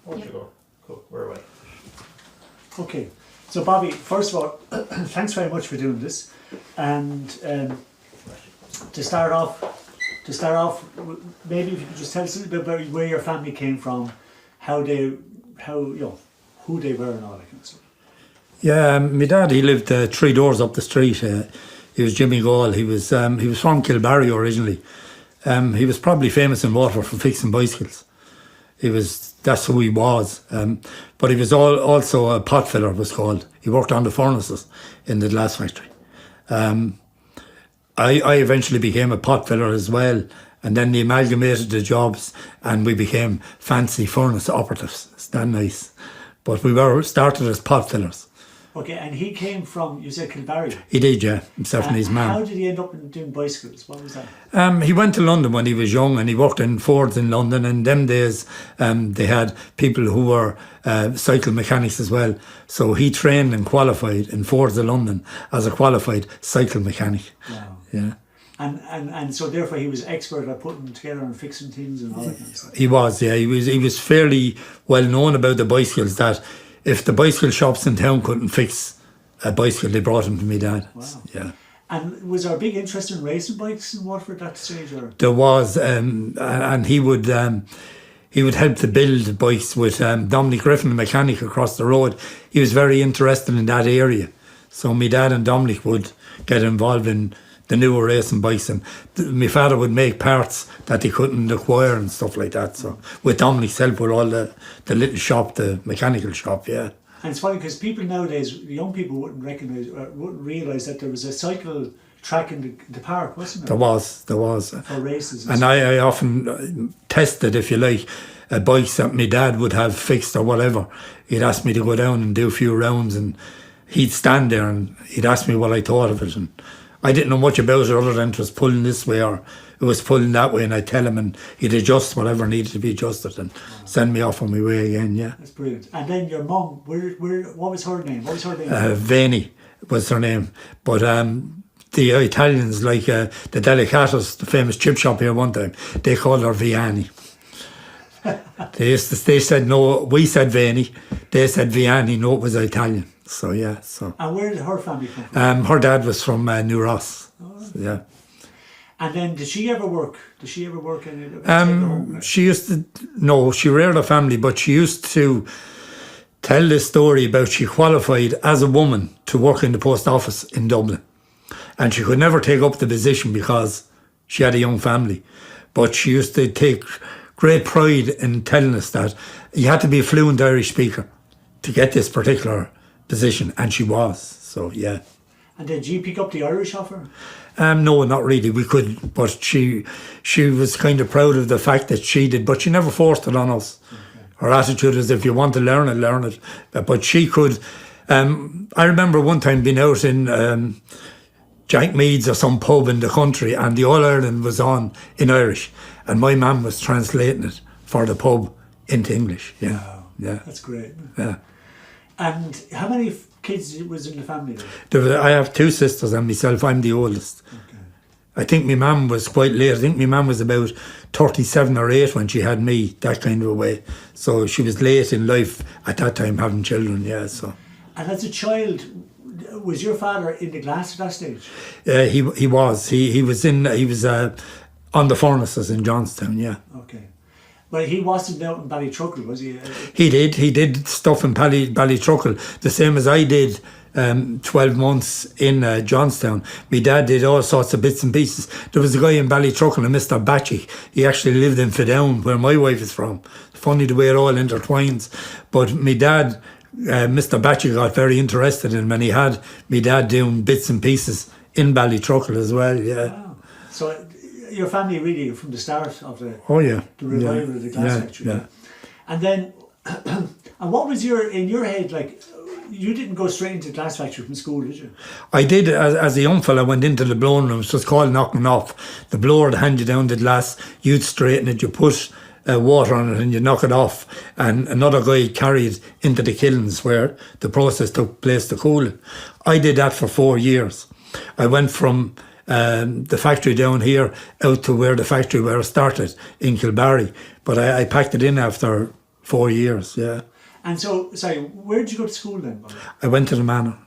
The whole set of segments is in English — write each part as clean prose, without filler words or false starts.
Off you go. Cool. Where are we? Okay. So Bobby, first of all, thanks very much for doing this. And to start off, maybe if you could just tell us a little bit about where your family came from, who they were, and all that kind of stuff. Yeah, my dad, he lived 3 doors up the street. He was Jimmy Gaule. He was from Kilbarry originally. He was probably famous in Waterford for fixing bicycles. That's who he was. But he was also a pot filler, was called. He worked on the furnaces in the glass factory. I eventually became a pot filler as well, and then they amalgamated the jobs and we became fancy furnace operatives. It's that nice. But we started as pot fillers. Okay, and he came from, you said Kilbarry? He did, yeah, himself and his man. How did he end up doing bicycles? What was that? He went to London when he was young and he worked in Fords in London, and in them days they had people who were cycle mechanics as well. So he trained and qualified in Fords in London as a qualified cycle mechanic. Wow. Yeah. And so therefore he was expert at putting them together and fixing things and all that kind of stuff. He was, yeah. He was fairly well known about the bicycles, that if the bicycle shops in town couldn't fix a bicycle, they brought him to me dad. Wow. Yeah. And was there a big interest in racing bikes in Waterford at that stage? Or? There was, and he would help to build bikes with Dominic Griffin, the mechanic across the road. He was very interested in that area. So my dad and Dominic would get involved in the newer racing bikes, and my father would make parts that they couldn't acquire and stuff like that. So with Dominic's help with all the little shop, the mechanical shop, yeah. And it's funny because people nowadays, young people wouldn't realise that there was a cycle track in the park, wasn't there? There was. For races. And I often tested, if you like, bikes that my dad would have fixed or whatever. He'd ask me to go down and do a few rounds, and he'd stand there and he'd ask me what I thought of it. And I didn't know much about it other than it was pulling this way or it was pulling that way, and I'd tell him and he'd adjust whatever needed to be adjusted and send me off on my way again, yeah. That's brilliant. And then your mum, what was her name? Vani was her name. But the Italians, like the Delicatos, the famous chip shop here one time, they called her Vianney. They said no, we said Vani, they said Vianney, no, it was Italian. So yeah, so. And where did her family come from? Her dad was from New Ross. Oh, so, yeah. And then did she ever work in she used to, no, she reared a family, but she used to tell this story about she qualified as a woman to work in the post office in Dublin. And she could never take up the position because she had a young family. But she used to take great pride in telling us that you had to be a fluent Irish speaker to get this particular position, and she was, so yeah. And did you pick up the Irish off her? No, not really. We could, but she was kind of proud of the fact that she did, but she never forced it on us. Okay. Her attitude is, if you want to learn it, learn it. But she could. I remember one time being out in Jack Meads or some pub in the country, and the All Ireland was on in Irish, and my mum was translating it for the pub into English. Yeah, wow. Yeah, that's great. Yeah. And how many kids was in the family then? I have 2 sisters and myself. I'm the oldest. Okay. I think my mum was quite late. I think my mum was about 37 or 8 when she had me, that kind of a way. So she was late in life at that time having children, yeah. So. And as a child, was your father in the glass at that stage? He was. He was on the furnaces in Johnstown, yeah. Okay. Well, he wasn't out in Ballytruckle, was he? He did stuff in Ballytruckle, the same as I did 12 months in Johnstown. My dad did all sorts of bits and pieces. There was a guy in Ballytruckle, a Mr. Batchy. He actually lived in Fidown, where my wife is from. Funny the way it all intertwines. But my dad, Mr. Batchy, got very interested in him, and he had my dad doing bits and pieces in Ballytruckle as well, yeah. Wow. So your family really from the start of the revival of the glass factory. Yeah. And then, and what was in your head, like, you didn't go straight into the glass factory from school, did you? I did. As a young fella, I went into the blowing room. So it's called knocking off. The blower would hand you down the glass, you'd straighten it, you put water on it and you knock it off. And another guy carried into the kilns where the process took place to cool it. I did that for 4 years. I went from the factory down here out to where the factory where I started in Kilbarry, but I packed it in after 4 years, yeah. And so, sorry, where did you go to school then, Bobby? I went to the manor.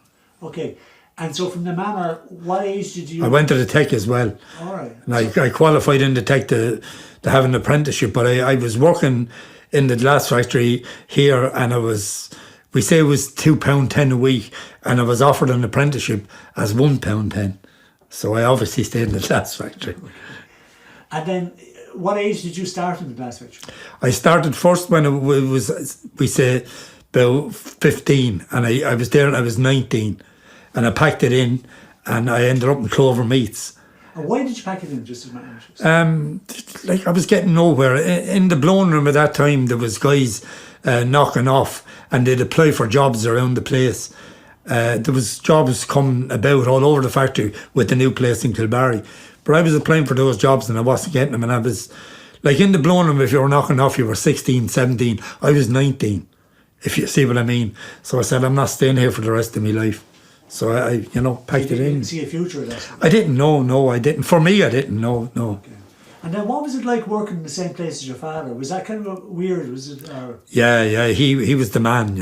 Okay. And so from the manor, what age did you... I went to the tech as well. All right. And I qualified in the tech to have an apprenticeship, but I was working in the glass factory here, and we say it was £2.10 a week, and I was offered an apprenticeship as £1.10. So I obviously stayed in the glass factory. And then, what age did you start in the glass factory? I started first when it was, we say, about 15, and I was there and I was 19, and I packed it in, and I ended up in Clover Meats. And why did you pack it in, just as my interest? Like I was getting nowhere. In the blowing room at that time, there was guys knocking off, and they'd apply for jobs around the place. There was jobs coming about all over the factory with the new place in Kilbarry. But I was applying for those jobs and I wasn't getting them. And I was, like in the blowing room, if you were knocking off, you were 16, 17. I was 19, if you see what I mean. So I said, I'm not staying here for the rest of my life. So I packed it in. You didn't see a future in that? I didn't know, no, I didn't. For me, I didn't know, no. Okay. And then what was it like working in the same place as your father? Was that kind of weird? Was it? Or? Yeah, he was the man,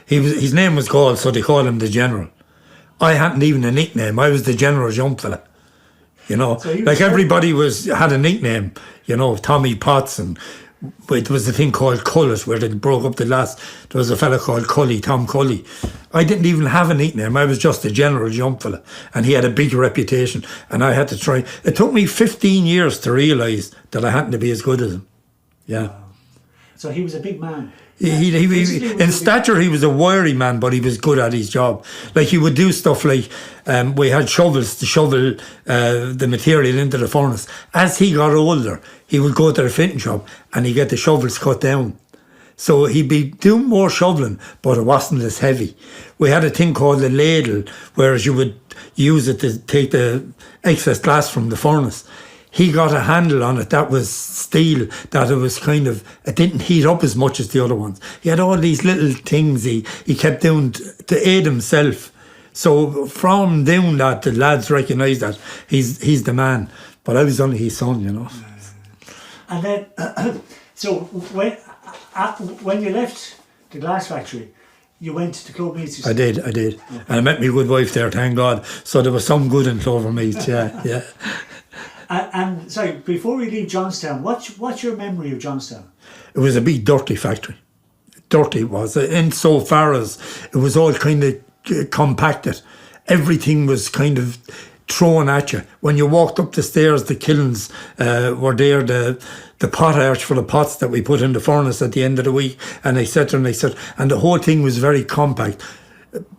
His name was Gaule, so they called him the General. I hadn't even a nickname. I was the General Jump fella. So like everybody had a nickname, Tommy Potts, and there was a thing called Cullet where they broke up the glass. There was a fella called Cully, Tom Cully. I didn't even have a nickname. I was just a General Jump fella, and he had a big reputation, and I had to try. It took me 15 years to realise that I hadn't to be as good as him. Yeah. Wow. So he was a big man. He in stature, he was a wiry man, but he was good at his job. Like he would do stuff like, we had shovels to shovel the material into the furnace. As he got older, he would go to the fitting shop and he'd get the shovels cut down. So he'd be doing more shoveling, but it wasn't as heavy. We had a thing called a ladle, whereas you would use it to take the excess glass from the furnace. He got a handle on it that was steel, that it didn't heat up as much as the other ones. He had all these little things he kept doing to aid himself. So from doing that, the lads recognised that he's the man. But I was only his son, And then, so when you left the glass factory, you went to Clover Meats? I did. Okay. And I met my good wife there, thank God. So there was some good in Clover Meats, yeah. And sorry, before we leave Johnstown, what's your memory of Johnstown? It was a big dirty factory. Dirty it was, insofar as it was all kind of compacted. Everything was kind of thrown at you. When you walked up the stairs, the kilns were there, the pot arch for the pots that we put in the furnace at the end of the week, and etc. And the whole thing was very compact.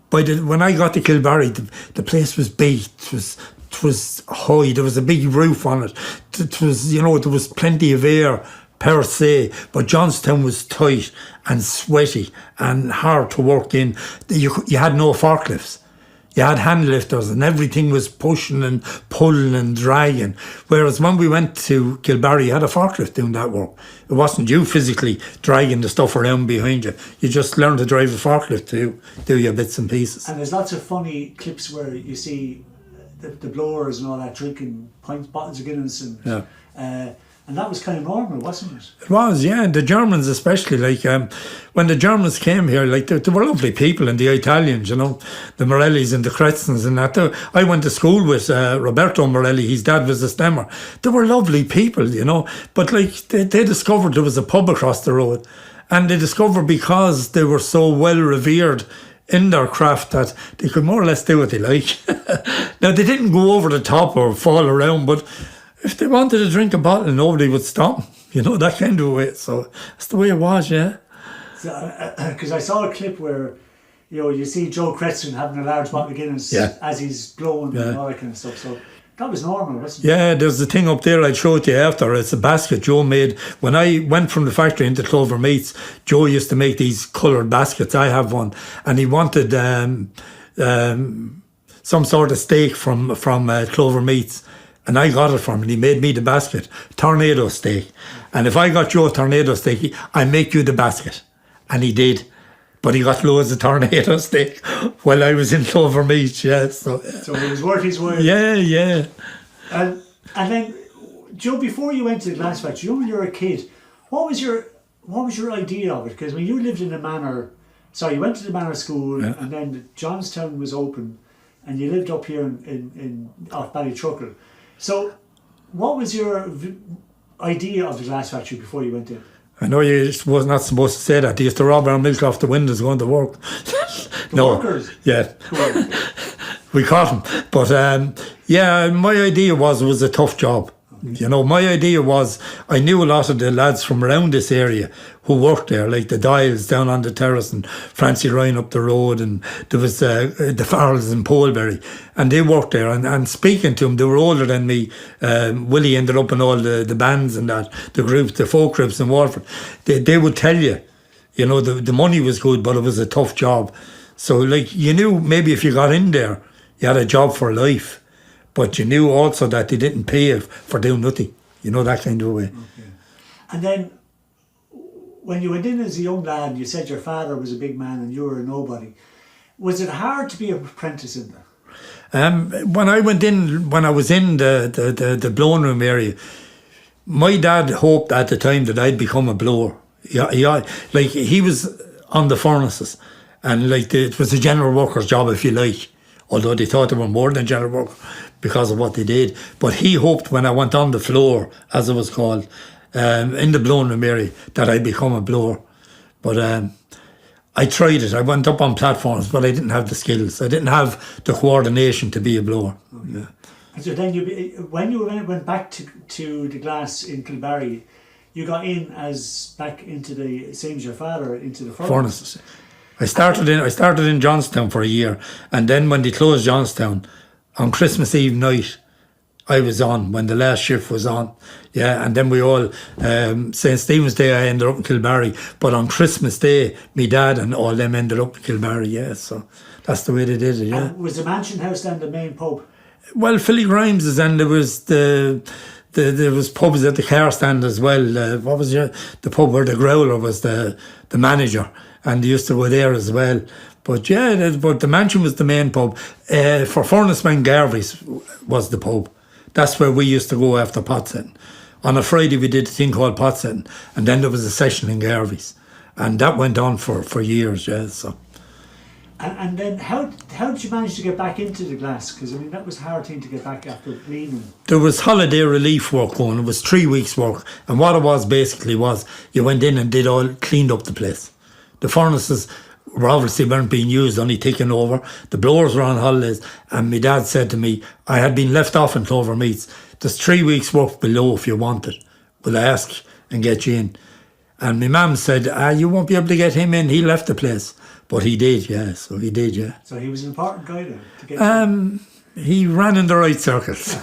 When I got to Kilbarry, the place was big. It was high. There was a big roof on it. It was, there was plenty of air per se, but Johnstown was tight and sweaty and hard to work in. You had no forklifts. You had hand lifters and everything was pushing and pulling and dragging. Whereas when we went to Kilbarry, you had a forklift doing that work. It wasn't you physically dragging the stuff around behind you. You just learned to drive a forklift to do your bits and pieces. And there's lots of funny clips where you see the blowers and all that drinking bottles of Guinness and that was kind of normal, wasn't it? It was, yeah. And the Germans especially, when the Germans came here, they were lovely people, and the Italians, the Morellis and the Kretzens and that. I went to school with Roberto Morelli. His dad was a stemmer. They were lovely people, but they discovered there was a pub across the road, and they discovered because they were so well revered in their craft that they could more or less do what they like. Now, they didn't go over the top or fall around, but if they wanted to drink a bottle, nobody would stop them, that kind of way. So that's the way it was, yeah. Because I saw a clip where, you see Joe Kretzen having a large bottle of Guinness as he's blowing and all that kind of stuff. So that was normal, wasn't it? Yeah, there's the thing up there I'd show it to you after. It's a basket Joe made. When I went from the factory into Clover Meats, Joe used to make these coloured baskets. I have one. And he wanted some sort of steak from Clover Meats. And I got it from him, and he made me the basket, tornado steak. And if I got you a tornado steak, I make you the basket. And he did. But he got loads of tornado steak while I was in Clover Meats, yeah. So it was worth his while. Yeah. And then, Joe, before you went to the glass factory, when you were a kid, what was your what was your idea of it? Because when you lived in a manor, you went to the manor school, and then Johnstown was open, and you lived up here in off Ballytruckle. So, what was your idea of the glass factory before you went in? I know you was not supposed to say that. They used to rob our milk off the windows going to work. Workers? Yeah. Cool. We caught them. But my idea was it was a tough job. You know, my idea was I knew a lot of the lads from around this area who worked there, like the Dials down on the terrace and Francie Ryan up the road, and there was the Farrells in Polebury, and they worked there. And speaking to them, they were older than me. Willie ended up in all the bands and that, the groups, the folk groups in Waterford. They would tell you, you know, the money was good, but it was a tough job. So, like, you knew maybe if you got in there, you had a job for life. But you knew also that they didn't pay you for doing nothing. You know, that kind of way. Okay. And then, when you went in as a young lad, you said your father was a big man and you were a nobody. Was it hard to be an apprentice in there? When I was in the blowing room area, my dad hoped at the time that I'd become a blower. He was on the furnaces, and it was a general worker's job, if you like. Although they thought they were more than general work because of what they did. But he hoped when I went on the floor, as it was called, in the blowing room area, that I'd become a blower. But I tried it. I went up on platforms, but I didn't have the skills. I didn't have the coordination to be a blower. Okay. Yeah. And so then when you went back to the glass in Kilbarry, you got in back into the same as your father, into the furnaces. I started in Johnstown for a year, and then when they closed Johnstown, on Christmas Eve night, I was on when the last shift was on. Yeah, and then we all St. Stephen's Day I ended up in Kilbarry, but on Christmas Day, me dad and all them ended up in Kilbarry. Yeah, so that's the way they did it. Yeah. And was the Mansion House then the main pub? Well, Philly Grimes's, and there was there was pubs at the car stand as well. What was the pub where the Growler was the manager? And they used to go there as well. But but the Mansion was the main pub. For Furnaceman, Garvey's was the pub. That's where we used to go after pot setting. On a Friday we did a thing called pot setting, and then there was a session in Garvey's. And that went on for years, yeah. So. And then how did you manage to get back into the glass? Because I mean that was a hard thing to get back after leaving. There was holiday relief work going. It was 3 weeks work. And what it was basically was you went in and cleaned up the place. The furnaces weren't being used, only taken over. The blowers were on holidays, and my dad said to me, I had been left off in Clover Meats. There's 3 weeks work below if you want it. We'll ask and get you in. And my mum said, you won't be able to get him in. He left the place. But he did, yeah. So he did, yeah. So he was an important guy then to get he ran in the right circles.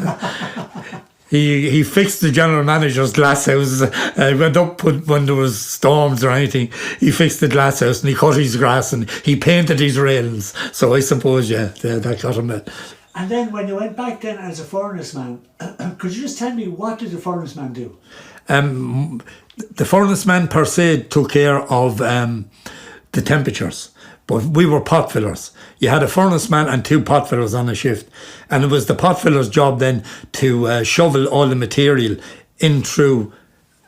He fixed the general manager's glass house. Went up when there was storms or anything. He fixed the glass house and he cut his grass and he painted his railings. So I suppose, that got him it. And then when you went back then as a furnace man, could you just tell me what did the furnace man do? The furnace man per se took care of the temperatures. But we were pot fillers. You had a furnace man and 2 pot fillers on a shift. And it was the pot filler's job then to shovel all the material in through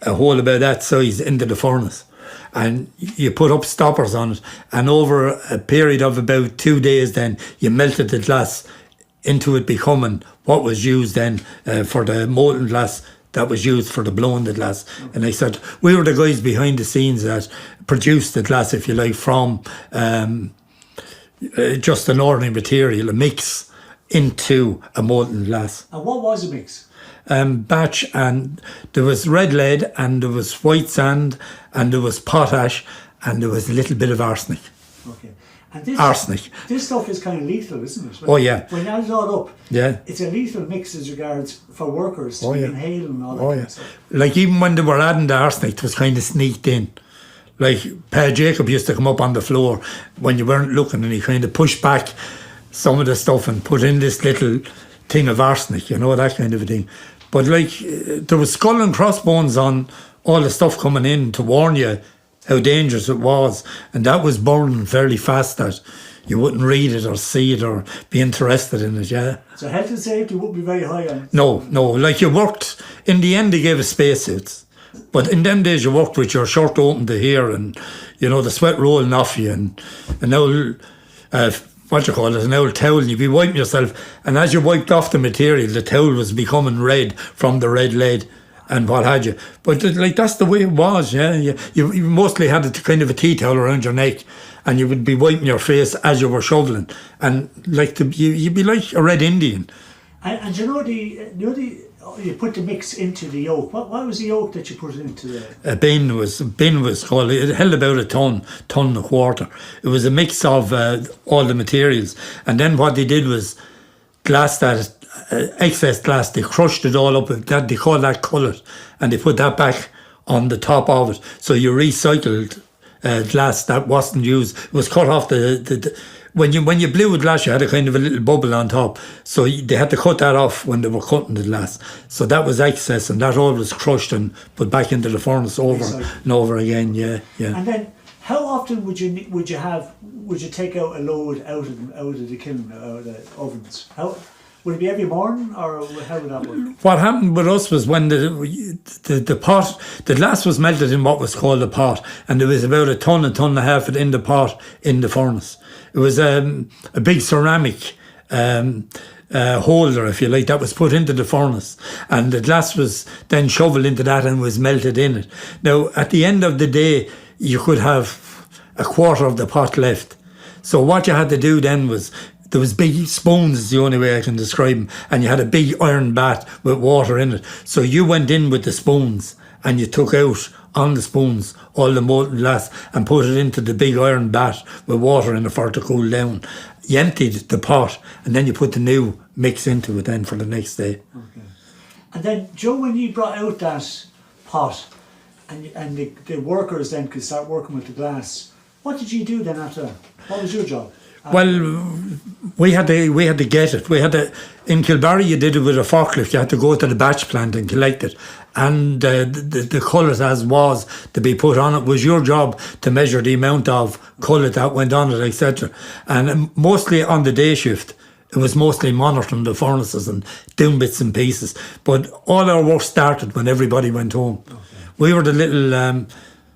a hole about that size into the furnace. And you put up stoppers on it. And over a period of about 2 days then, you melted the glass into it becoming what was used then for the molten glass that was used for the blowing the glass. And I said, we were the guys behind the scenes that produced the glass, if you like, from just an ordinary material, a mix, into a molten glass. And what was a mix? Batch, and there was red lead, and there was white sand, and there was potash, and there was a little bit of arsenic. Okay. And arsenic. This stuff is kind of lethal, isn't it? When you add it all up, yeah, it's a lethal mix as regards for workers to inhale and all that kind of stuff. Like even when they were adding the arsenic, it was kind of sneaked in. Like Pa Jacob used to come up on the floor when you weren't looking, and he kind of pushed back some of the stuff and put in this little thing of arsenic, that kind of a thing. But like there was skull and crossbones on all the stuff coming in to warn you how dangerous it was, and that was burning fairly fast that you wouldn't read it or see it or be interested in it, yeah. So health and safety wouldn't be very high on it? No, like you worked, in the end they gave us spacesuits, But in them days, you worked with your shirt open to here, and the sweat rolling off you, and an old what you call it, an old towel, and you'd be wiping yourself, and as you wiped off the material, the towel was becoming red from the red lead and what had you. But that's the way it was. Yeah, you mostly had a kind of a tea towel around your neck, and you would be wiping your face as you were shoveling, and you'd be like a red Indian. And you put the mix into the yoke. What was the yoke that you put into the? A bin was called. It held about a ton and a quarter. It was a mix of all the materials, and then what they did was glass, that excess glass. They crushed it all up. That they call that cullet, and they put that back on the top of it. So you recycled glass that wasn't used. It was cut off when you blew a glass, you had a kind of a little bubble on top. So they had to cut that off when they were cutting the glass. So that was excess, and that all was crushed and put back into the furnace over and over again. Yeah. And then, how often would you take out a load out of the kiln, out of the ovens? Would it be every morning, or how would that work? What happened with us was when the pot, the glass was melted in what was called a pot, and there was about a ton and a half in the pot in the furnace. It was a big ceramic holder, if you like, that was put into the furnace, and the glass was then shoveled into that and was melted in it. Now, at the end of the day, you could have a quarter of the pot left. So what you had to do then was, there was big spoons, is the only way I can describe them, and you had a big iron bat with water in it. So you went in with the spoons and you took out on the spoons all the molten glass and put it into the big iron bat with water in it for it to cool down. You emptied the pot, and then you put the new mix into it then for the next day. Okay. And then, Joe, when you brought out that pot and the workers then could start working with the glass, what did you do then after that? What was your job? Well, we had to get it. In Kilbarry, you did it with a forklift. You had to go to the batch plant and collect it. And the cullet as was to be put on it was your job to measure the amount of cullet that went on it, etc. And mostly on the day shift, it was mostly monitoring the furnaces and doing bits and pieces. But all our work started when everybody went home. Okay. We were the little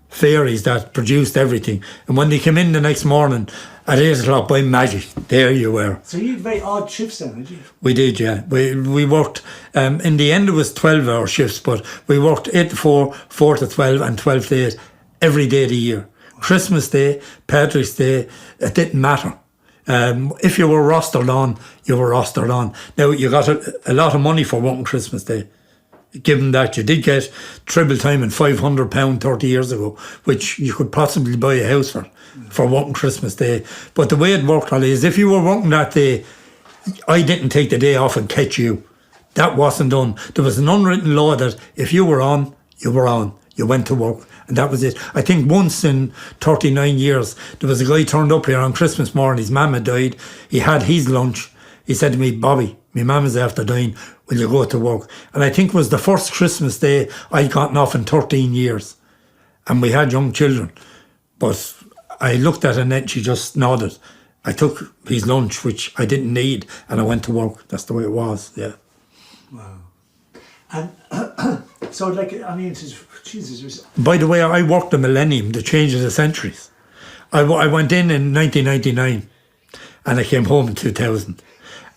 fairies that produced everything. And when they came in the next morning, at 8 o'clock, by magic, there you were. So you had very odd shifts then, did you? We did, yeah. We worked, in the end it was 12-hour shifts, but we worked 8 to 4, 4 to 12 and 12 to 8 every day of the year. Christmas Day, Patrick's Day, it didn't matter. If you were rostered on, you were rostered on. Now, you got a lot of money for working Christmas Day. Given that you did get triple time and £500 30 years ago, which you could possibly buy a house for working Christmas Day. But the way it worked, Holly, is if you were working that day, I didn't take the day off and catch you. That wasn't done. There was an unwritten law that if you were on, you were on. You went to work, and that was it. I think once in 39 years, there was a guy turned up here on Christmas morning. His mum had died. He had his lunch. He said to me, "Bobby, my mum is after dying. Will you go to work?" And I think it was the first Christmas Day I'd gotten off in 13 years. And we had young children. But I looked at her and then she just nodded. I took his lunch, which I didn't need, and I went to work. That's the way it was, yeah. Wow. And so, like, I mean, Jesus. By the way, I worked the millennium, the change of the centuries. I went in 1999 and I came home in 2000.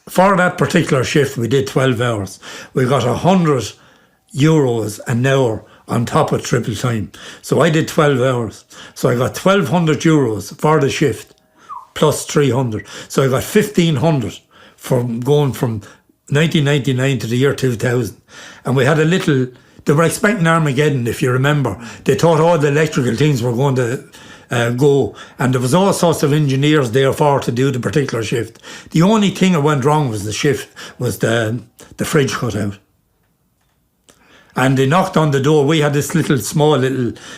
For that particular shift, we did 12 hours. We got €100 an hour on top of triple time. So I did 12 hours. So I got €1,200 for the shift, plus 300. So I got 1,500 from going from 1999 to the year 2000. And we had they were expecting Armageddon, if you remember. They thought all the electrical things were going to go, and there was all sorts of engineers there to do the particular shift. The only thing that went wrong was the fridge cut out, and they knocked on the door. We had this small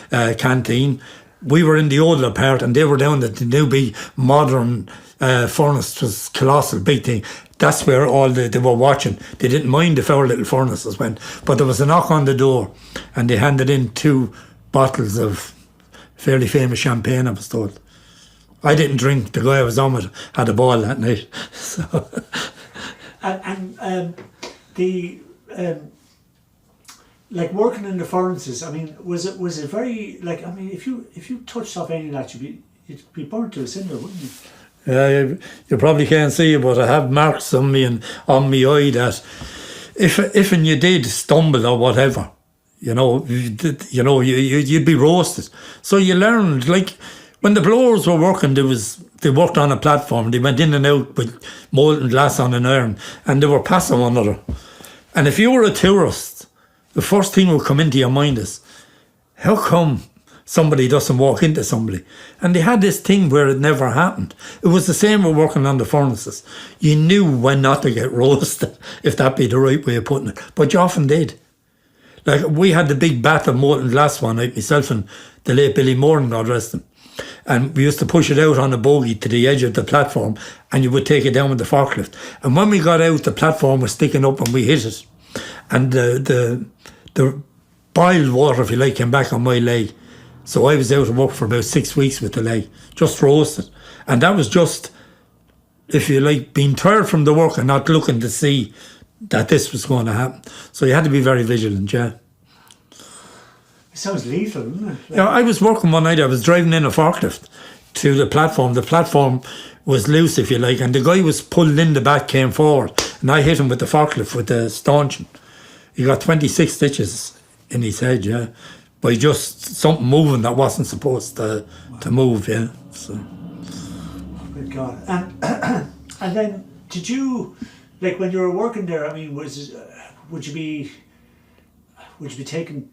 canteen. We were in the older part, and they were down at the new big modern furnace. It was colossal, big thing. That's where they were watching. They didn't mind if our little furnaces went, but there was a knock on the door, and they handed in 2 bottles of fairly famous champagne, I was told. I didn't drink. The guy I was on with had a ball that night. So. like working in the furnaces, I mean, was it very, like, I mean, if you touched off any of that, you'd be burnt to a cinder, wouldn't you? Yeah, you probably can't see it, but I have marks on me and on my eye that if and you did stumble or whatever, you'd be roasted. So you learned, like when the blowers were working, they worked on a platform. They went in and out with molten glass on an iron, and they were passing one another. And if you were a tourist, the first thing would come into your mind is, how come somebody doesn't walk into somebody? And they had this thing where it never happened. It was the same with working on the furnaces. You knew when not to get roasted, if that be the right way of putting it. But you often did. Like, we had the big bath of molten glass one night, myself and the late Billy Moran, God rest him. And we used to push it out on a bogie to the edge of the platform, and you would take it down with the forklift. And when we got out, the platform was sticking up and we hit it. And the boiled water, if you like, came back on my leg. So I was out of work for about 6 weeks with the leg, just roasted. And that was just, if you like, being tired from the work and not looking to see that this was going to happen. So you had to be very vigilant, yeah. It sounds lethal, doesn't it? Like, Yeah, I was working one night, I was driving in a forklift to the platform. The platform was loose, if you like, and the guy was pulled in the back, came forward, and I hit him with the forklift with the stanchion. He got 26 stitches in his head, yeah, by just something moving that wasn't supposed to move, yeah. So. good God. And then, did you, like, when you were working there, I mean, would you be taking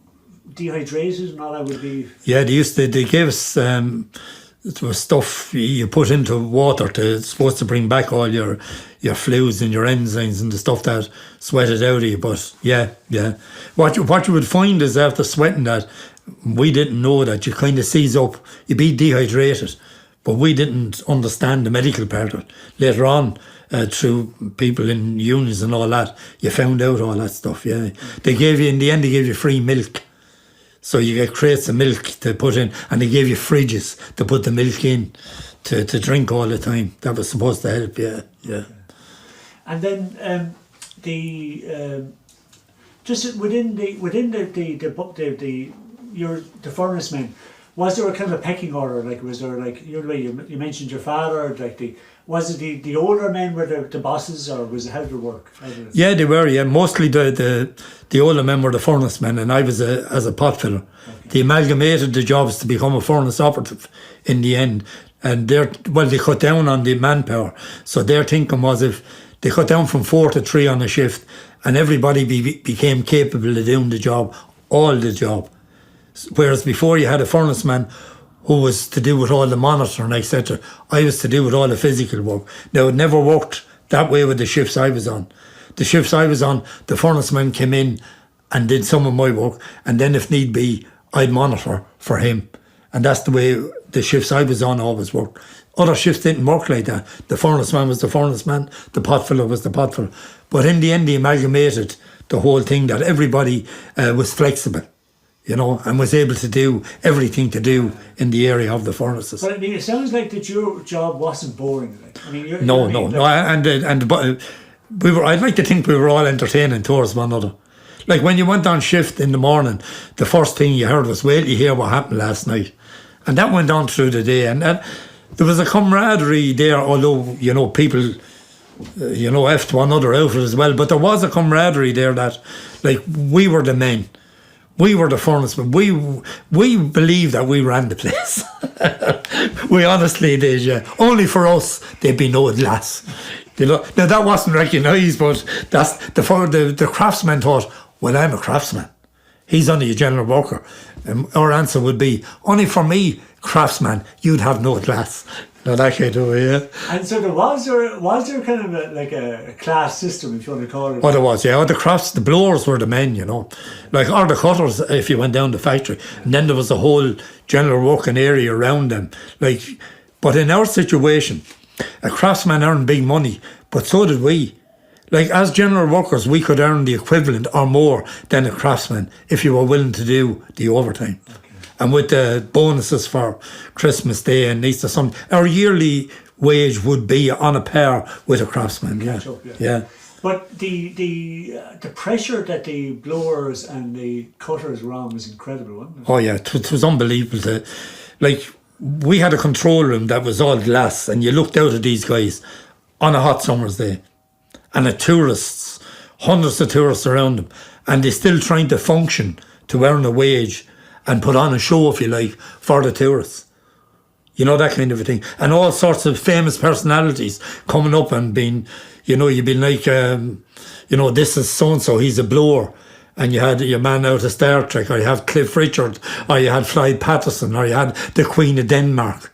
dehydrated and all that would be? Yeah, they gave us it was stuff you put into water it's supposed to bring back all your fluids and your enzymes and the stuff that sweated out of you. But yeah. What you would find is after sweating that, we didn't know that you kind of seize up, you'd be dehydrated, but we didn't understand the medical part of it. Later on, through people in unions and all that, you found out all that stuff, yeah. In the end they gave you free milk. So you get crates of milk to put in, and they gave you fridges to put the milk in to drink all the time. That was supposed to help, yeah. And then just within the furnace men, was there a kind of a pecking order? Like, was there, like, you mentioned your father, like was it the older men were the bosses, or was it how did it work? Yeah, they were. Yeah, mostly the older men were the furnace men, and I was as a pot filler. Okay. They amalgamated the jobs to become a furnace operative in the end, and they cut down on the manpower. So their thinking was, if they cut down from 4 to 3 on a shift, and everybody became capable of doing the job, all the job. Whereas before you had a furnace man who was to do with all the monitoring, etc. I was to do with all the physical work. Now, it never worked that way with the shifts I was on. The shifts I was on, the furnace man came in and did some of my work, and then if need be, I'd monitor for him. And that's the way the shifts I was on always worked. Other shifts didn't work like that. The furnace man was the furnace man, the pot filler was the pot filler. But in the end, they amalgamated the whole thing that everybody was flexible, and was able to do everything to do in the area of the furnaces. But I mean, it sounds like that your job wasn't boring. Like, I mean, No. We were. I'd like to think we were all entertaining towards one another. Like when you went on shift in the morning, the first thing you heard was, "Wait till you hear what happened last night," and that went on through the day. And there was a camaraderie there, although people, effed one another out as well. But there was a camaraderie there that, like, we were the men. We were the furnace men. We believed that we ran the place. We honestly did, yeah. Only for us, there'd be no glass. Now that wasn't recognised, but that's the craftsman thought, well, I'm a craftsman. He's only a general worker. Our answer would be, only for me, craftsman, you'd have no glass. No, that kind of way, yeah. And so was there kind of a class system, if you want to call it? Oh, there was, yeah. The blowers were the men, like, or the cutters if you went down the factory. And then there was a whole general working area around them. Like, but in our situation, a craftsman earned big money, but so did we. Like, as general workers, we could earn the equivalent or more than a craftsman if you were willing to do the overtime. Okay. And with the bonuses for Christmas Day and Easter Sunday, our yearly wage would be on a par with a craftsman. Yeah. But the pressure that the blowers and the cutters were on was incredible, wasn't it? Oh yeah, it was unbelievable. Like, we had a control room that was all glass, and you looked out at these guys on a hot summer's day, and the tourists, hundreds of tourists around them, and they're still trying to function to earn a wage and put on a show, if you like, for the tourists. You know, that kind of a thing. And all sorts of famous personalities coming up and being, you know, you'd be like, you know, this is so-and-so, he's a blower. And you had your man out of Star Trek, or you had Cliff Richard, or you had Floyd Patterson, or you had the Queen of Denmark.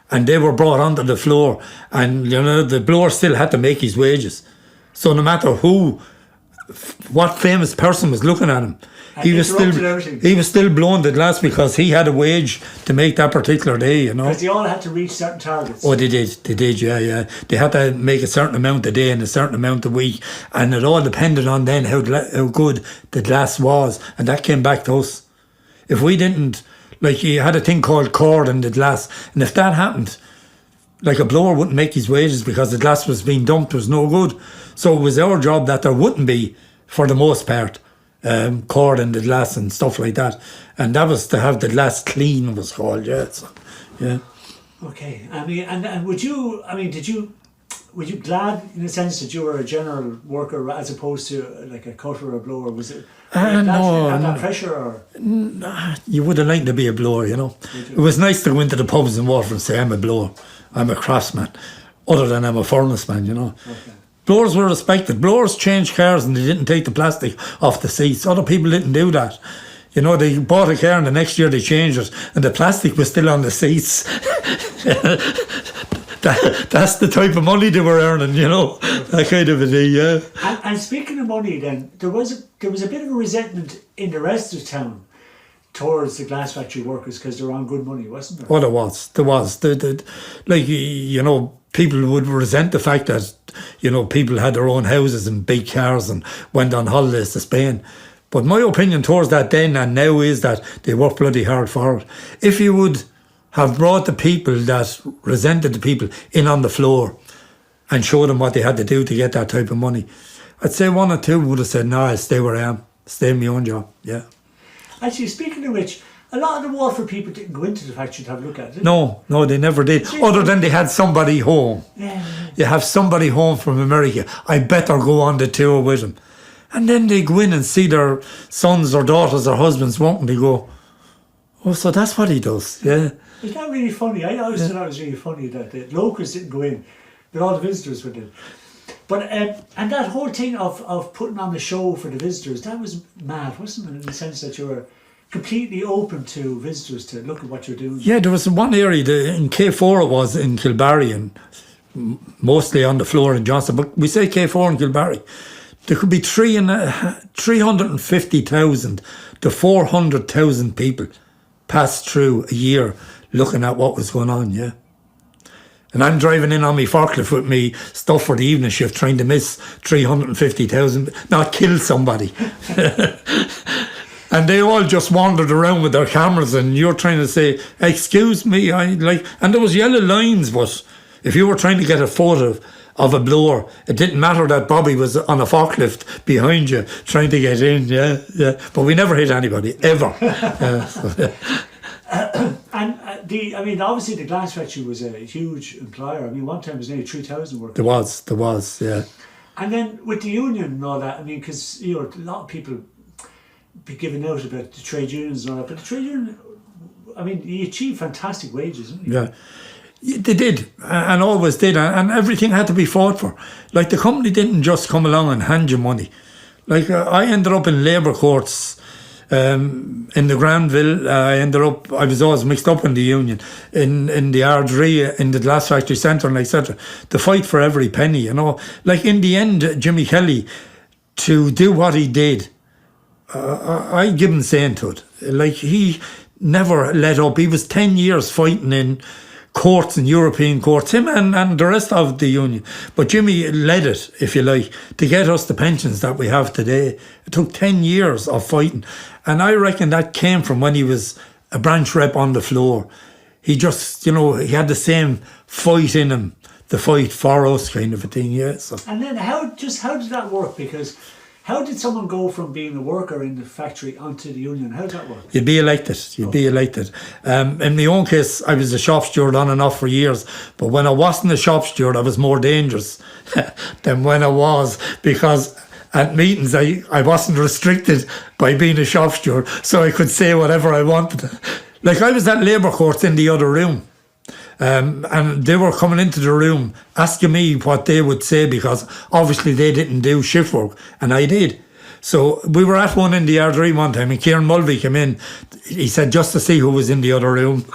And they were brought onto the floor. And, you know, the blower still had to make his wages. So no matter what famous person was looking at him, he was still blowing the glass because he had a wage to make that particular day, you know. Because they all had to reach certain targets. Oh, they did, yeah. They had to make a certain amount a day and a certain amount a week, and it all depended on then how good the glass was, and that came back to us. If we didn't, like, you had a thing called cord in the glass, and if that happened, like, a blower wouldn't make his wages because the glass was being dumped, was no good. So it was our job that there wouldn't be, for the most part, cord in the glass and stuff like that, and that was to have the glass clean, was called. Yeah. Okay, I mean, and were you glad in the sense that you were a general worker as opposed to like a cutter or a blower? Was it that pressure, or you would have liked to be a blower, you know? It was nice to go into the pubs in Waterford and say, I'm a blower, I'm a craftsman, other than I'm a furnace man, you know. Okay. Blowers were respected. Blowers changed cars and they didn't take the plastic off the seats. Other people didn't do that. You know, they bought a car and the next year they changed it and the plastic was still on the seats. That's the type of money they were earning, you know, that kind of a thing, yeah. And speaking of money then, there was a bit of a resentment in the rest of town towards the glass factory workers because they were on good money, wasn't there? Oh, there was. Like, you know, people would resent the fact that, you know, people had their own houses and big cars and went on holidays to Spain. But my opinion towards that then and now is that they worked bloody hard for it. If you would have brought the people that resented the people in on the floor and showed them what they had to do to get that type of money, I'd say one or two would have said, no, I'll stay where I am, stay in my own job, yeah. Actually, speaking of which, a lot of the Waterford people didn't go into the factory to have a look at it. No, they never did. Other than they had somebody home. Yeah. You have somebody home from America. I better go on the tour with them. And then they go in and see their sons or daughters or husbands working. They go, oh, so that's what he does, yeah. It's not really funny. I always thought it was really funny that the locals didn't go in, but all the visitors went in. But and that whole thing of putting on the show for the visitors, that was mad, wasn't it? In the sense that you were completely open to visitors to look at what you're doing. Yeah, there was one area in K4 it was in Kilbarry, and mostly on the floor in Johnson. But we say K4 in Kilbarry. There could be 350,000 to 400,000 people passed through a year looking at what was going on, yeah. And I'm driving in on my forklift with me stuff for the evening shift, trying to miss 350,000, not kill somebody. And they all just wandered around with their cameras, and you're trying to say, excuse me, and there was yellow lines, but if you were trying to get a photo of a blower, it didn't matter that Bobby was on a forklift behind you trying to get in, yeah. But we never hit anybody, ever. And obviously the glass factory was a huge employer. I mean, one time there was nearly 3,000 workers. There was, yeah. And then with the union and all that, I mean, because, you know, a lot of people be giving out about the trade unions and all that, but the trade union, I mean, he achieved fantastic wages, didn't he? Yeah. They did, and always did, and everything had to be fought for. Like, the company didn't just come along and hand you money. Like, I ended up in labour courts in the Granville. I was always mixed up in the union, in the Ardree, in the glass factory centre, and etc. To fight for every penny, you know. Like, in the end, Jimmy Kelly, to do what he did, I give him saying to it. Like, he never let up. He was 10 years fighting in courts and European courts, him and the rest of the union. But Jimmy led it, if you like, to get us the pensions that we have today. It took 10 years of fighting. And I reckon that came from when he was a branch rep on the floor. He just, you know, he had the same fight in him the fight for us kind of a thing, yeah. So. And then how did that work? Because how did someone go from being a worker in the factory onto the union? How did that work? You'd be elected. In my own case, I was a shop steward on and off for years. But when I wasn't a shop steward, I was more dangerous than when I was, because at meetings I wasn't restricted by being a shop steward, so I could say whatever I wanted. Like I was at labour courts in the other room. And they were coming into the room asking me what they would say, because obviously they didn't do shift work and I did. So we were at one in the Ardree one time, and Kieran Mulvey came in. He said, just to see who was in the other room,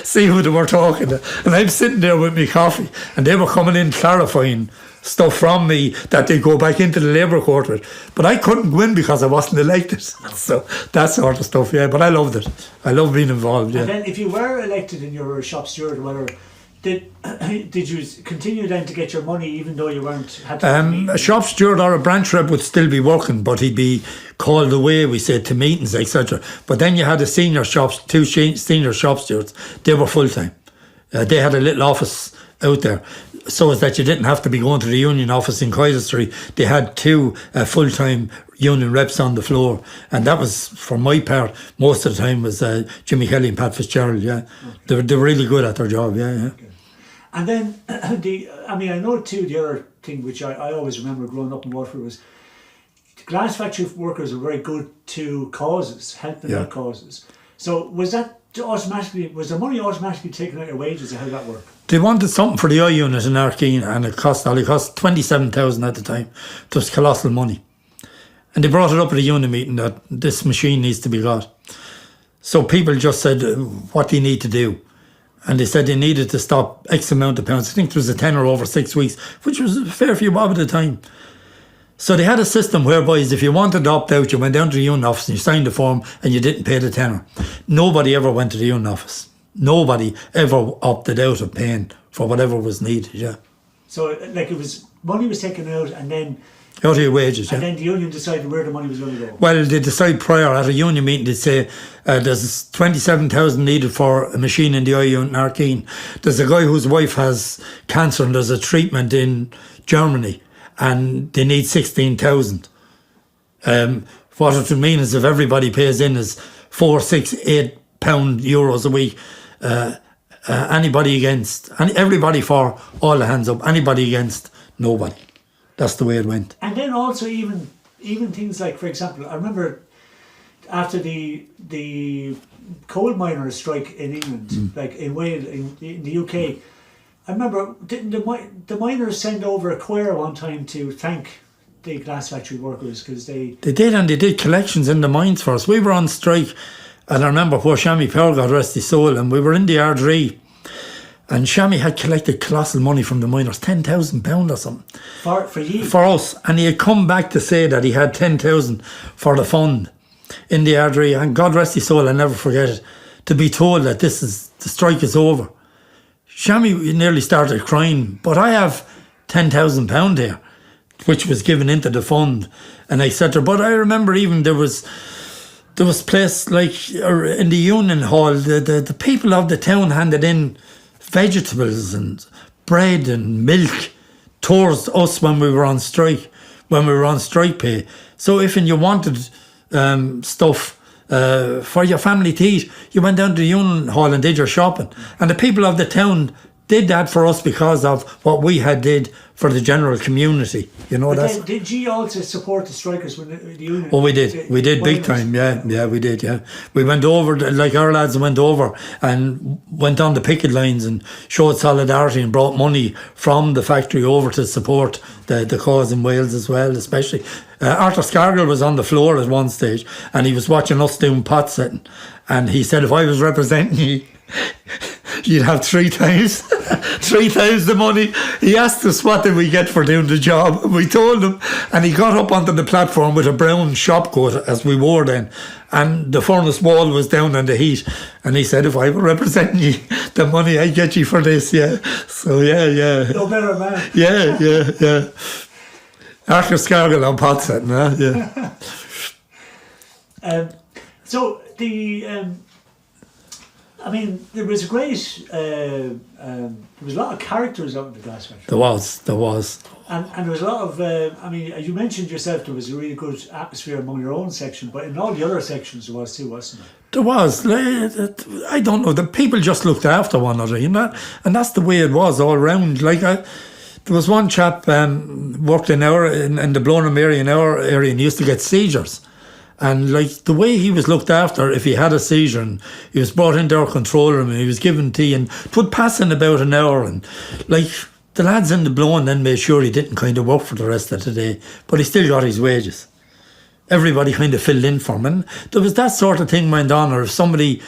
see who they were talking to. And I'm sitting there with my coffee, and they were coming in clarifying stuff from me that they go back into the labour court with. But I couldn't go in because I wasn't elected. So that sort of stuff, yeah. But I loved it. I love being involved, yeah. And then if you were elected and you were a shop steward or whatever, did you continue then to get your money even though you weren't... A shop steward or a branch rep would still be working, but he'd be called away, we said, to meetings, etc. But then you had two senior shop stewards. They were full-time. They had a little office out there, so as that you didn't have to be going to the union office in Coyle Street. They had two full-time union reps on the floor, and that was, for my part, most of the time was Jimmy Kelly and Pat Fitzgerald, yeah. Okay. They were really good at their job, yeah. Okay. And then, I know too, the other thing which I always remember growing up in Waterford was glass factory workers were very good to causes, helping out causes. So was the money automatically taken out of your wages, or how did that work? They wanted something for the eye unit in Arkeen, and it cost 27,000 at the time. It was colossal money. And they brought it up at a union meeting that this machine needs to be got. So people just said, what do you need to do? And they said they needed to stop X amount of pounds. I think there was a tenner over 6 weeks, which was a fair few bob at the time. So they had a system whereby if you wanted to opt out, you went down to the union office and you signed the form and you didn't pay the tenner. Nobody ever went to the union office. Nobody ever opted out of paying for whatever was needed, yeah. So like money was taken out and then... Out of your wages, and then the union decided where the money was going to go? Well, they decide prior at a union meeting, they'd say there's 27,000 needed for a machine in the eye unit in Arkeen. There's a guy whose wife has cancer and there's a treatment in Germany and they need 16,000. What it would mean is if everybody pays in is £4, £6, €8 a week, anybody against, everybody for, all the hands up, anybody against, nobody. That's the way it went. And then also even things like, for example, I remember after the coal miners' strike in England, like in Wales, in the UK, I remember didn't the miners send over a choir one time to thank the glass factory workers because they did, and they did collections in the mines for us. We were on strike, and I remember poor Shammy Power, God rest his soul, and we were in the Ardree. And Shammy had collected colossal money from the miners, £10,000 or something. For you? For us. And he had come back to say that he had 10,000 for the fund in the Ardree. And God rest his soul, I'll never forget it, to be told that the strike is over. Shammy nearly started crying, but I have £10,000 here, which was given into the fund, and etc. But I remember even there was place like in the Union Hall, the people of the town handed in vegetables and bread and milk towards us when we were on strike pay. So if you wanted stuff for your family to eat, you went down to the Union Hall and did your shopping. And the people of the town did that for us because of what we had did for the general community. You know, but did you also support the strikers when the union? Oh, we did. We did big time. Yeah, we did. Yeah, we went over, like our lads went over and went on the picket lines and showed solidarity and brought money from the factory over to support the cause in Wales as well, especially. Arthur Scargill was on the floor at one stage and he was watching us doing pot setting, and he said, if I was representing you, you'd have 3 times the money. He asked us what did we get for doing the job, and we told him, and he got up onto the platform with a brown shop coat as we wore then, and the furnace wall was down in the heat, and he said, if I were representing you, the money I'd get you for this. Yeah, so yeah. No better man. Yeah. Arthur Scargill on pot setting, so the I mean, there was a great, there was a lot of characters out in the glass factory. There was. And there was a lot of, I mean, you mentioned yourself there was a really good atmosphere among your own section, but in all the other sections there was too, wasn't there? There was. I don't know. The people just looked after one another, you know, and that's the way it was all round. Like there was one chap worked in the Blenheim area, in our area, and he used to get seizures. And like the way he was looked after, if he had a seizure, and he was brought into our control room and he was given tea, and it would pass in about an hour, and like the lads in the Blown then made sure he didn't kind of work for the rest of the day, but he still got his wages. Everybody kind of filled in for him, and there was that sort of thing went on. Or if somebody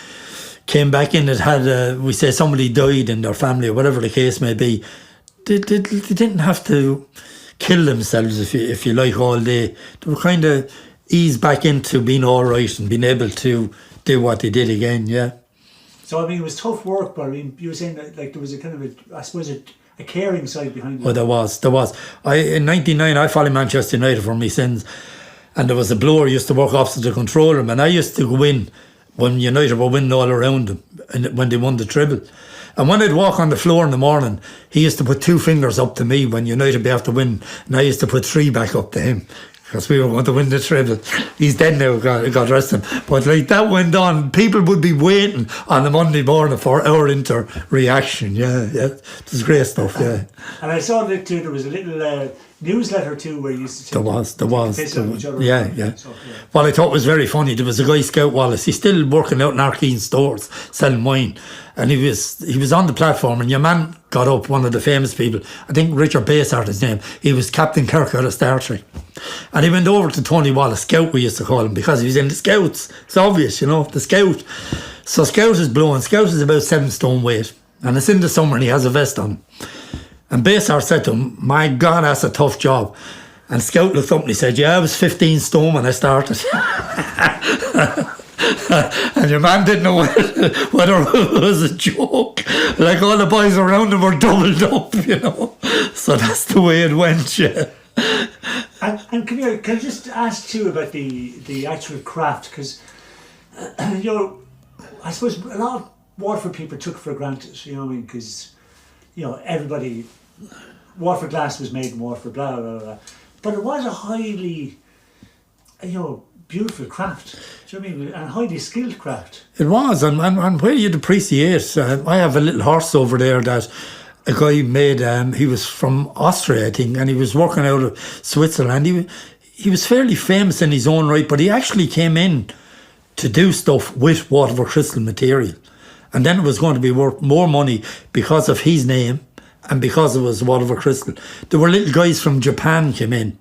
came back in that had, we say somebody died in their family or whatever the case may be, they didn't have to kill themselves, if you like, all day. They were kind of eased back into being all right and being able to do what they did again, yeah. So, I mean, it was tough work, but I mean, you were saying that like there was a kind of I suppose, a caring side behind it. Oh, there was. In 99, I followed Manchester United for my sins, and there was a blower who used to work opposite the control room, and I used to go in when United were winning all around them, and when they won the treble. And when I'd walk on the floor in the morning, he used to put 2 fingers up to me when United would be after win, and I used to put 3 back up to him, because we were going to win the treble. He's dead now, God rest him. But like that went on, people would be waiting on the Monday morning for our reaction. Yeah. It was great stuff, yeah. And I saw that too, there was a little newsletter too where you used to There was. piss on each other. Yeah. So, What I thought was very funny, there was a guy, Scout Wallace, he's still working out in Arkeen stores, selling wine. And he was on the platform, and your man got up, one of the famous people, I think Richard Basehart his name, he was Captain Kirk out of Star Trek. And he went over to Tony Wallace, Scout we used to call him, because he was in the Scouts. It's obvious, you know, the Scout. So Scout is blowing. Scout is about 7 stone weight, and it's in the summer and he has a vest on. And Basehart said to him, my God, that's a tough job. And Scout looked up and he said, yeah, I was 15 stone when I started. And your man didn't know whether it was a joke. Like all the boys around him were doubled up, you know. So that's the way it went, yeah. And can I just ask you about the actual craft? Because, you know, I suppose a lot of Waterford people took it for granted, you know what I mean? Because, you know, everybody, Waterford glass was made in Waterford, blah, blah, blah. But it was a highly, you know, beautiful craft. Do you know what I mean? And highly skilled craft. It was, and where you'd appreciate, I have a little horse over there that a guy made, he was from Austria, I think, and he was working out of Switzerland. He was fairly famous in his own right, but he actually came in to do stuff with Waterford crystal material. And then it was going to be worth more money because of his name and because it was Waterford crystal. There were little guys from Japan came in,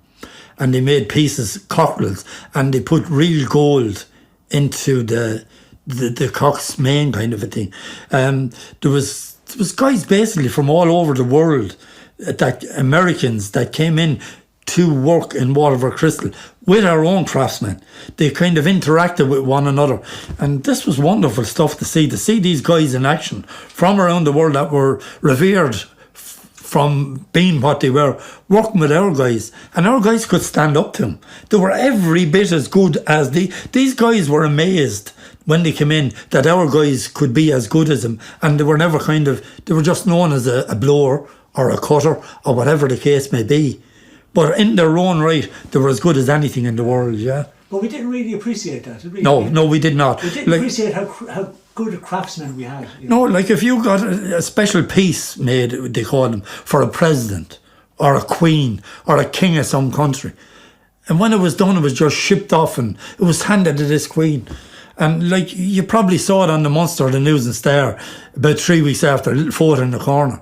and they made pieces, cockles, and they put real gold into the cock's mane kind of a thing. There was guys basically from all over the world, that Americans that came in to work in Waterford crystal with our own craftsmen. They kind of interacted with one another, and this was wonderful stuff to see these guys in action from around the world that were revered from being what they were, working with our guys, and our guys could stand up to them. They were every bit as good as these guys were amazed when they came in that our guys could be as good as them, and they were never they were just known as a blower or a cutter or whatever the case may be. But in their own right, they were as good as anything in the world, yeah. But we didn't really appreciate that, did we? No, we did not. We didn't appreciate how good a craftsman we had. You No, know? like if you got a special piece made, they call them, for a president or a queen or a king of some country. And when it was done, it was just shipped off and it was handed to this queen. And like you probably saw it on the Munster, the News and Star, about 3 weeks after, a little photo in the corner,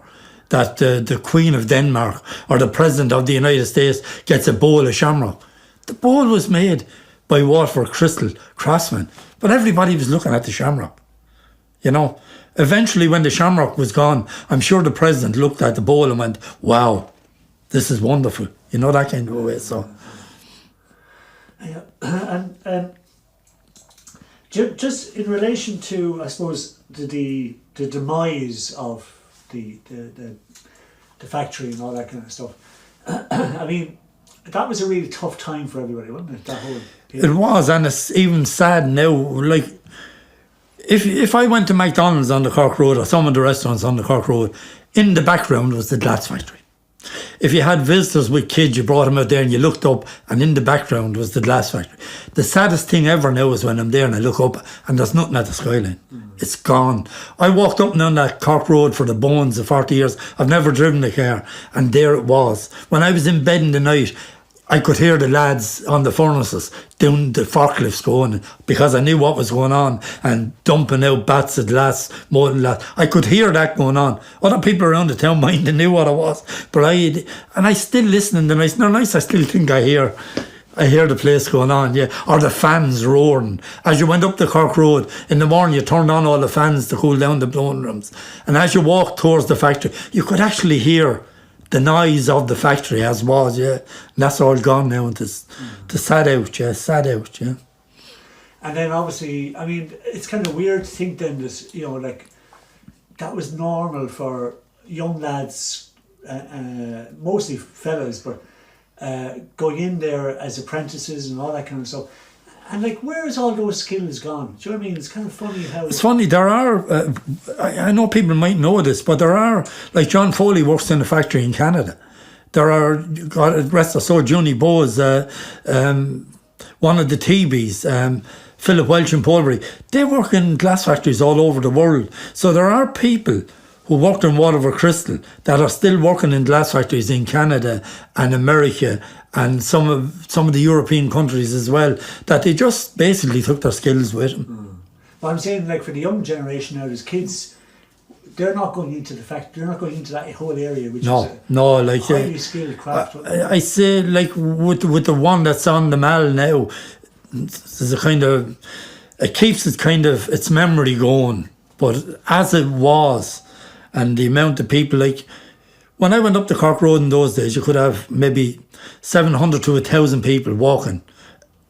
that the Queen of Denmark or the President of the United States gets a bowl of shamrock. The bowl was made by Waterford crystal craftsmen, but everybody was looking at the shamrock. You know, eventually when the shamrock was gone, I'm sure the President looked at the bowl and went, wow, this is wonderful. You know, that kind of a way, so. Yeah. And just in relation to, I suppose, the demise of the factory and all that kind of stuff. I mean, that was a really tough time for everybody, wasn't it? That whole period. It was, and it's even sad now. Like, if I went to McDonald's on the Cork Road or some of the restaurants on the Cork Road, in the background was the glass factory. If you had visitors with kids, you brought them out there and you looked up, and in the background was the glass factory. The saddest thing ever now is when I'm there and I look up and there's nothing at the skyline. It's gone. I walked up and down that Cork Road for the bones of 40 years. I've never driven a car, and there it was. When I was in bed in the night, I could hear the lads on the furnaces down the forklifts going, because I knew what was going on, and dumping out bats of glass, molten glass. I could hear that going on. Other people around the town mind, they knew what it was. But I still listen in the night. No, nice, I still think I hear the place going on, yeah. Or the fans roaring. As you went up the Cork Road, in the morning you turned on all the fans to cool down the blowing rooms. And as you walked towards the factory, you could actually hear the noise of the factory as was, yeah. And that's all gone now. It's sad out, yeah. And then obviously, I mean, it's kind of weird to think then that, you know, like, that was normal for young lads, mostly fellas, but going in there as apprentices and all that kind of stuff. And like, where's all those skills gone? Do you know what I mean? It's kind of funny how... It's funny, there are... I know people might know this, but there are... Like, John Foley works in a factory in Canada. There are... God rest her soul, Junie Bowes, one of the TBs, Philip Welch and Polbury. They work in glass factories all over the world. So there are people who worked in Waterford Crystal that are still working in glass factories in Canada and America and some of the European countries as well, that they just basically took their skills with them. But I'm saying, like, for the young generation now, as kids, they're not going into the factory, they're not going into that whole area, which is a like highly skilled craft. I say, like, with the one that's on the Mall now, there's a kind of... It keeps its memory going. But as it was, and the amount of people, like, when I went up the Cork Road in those days, you could have maybe 700 to 1,000 people walking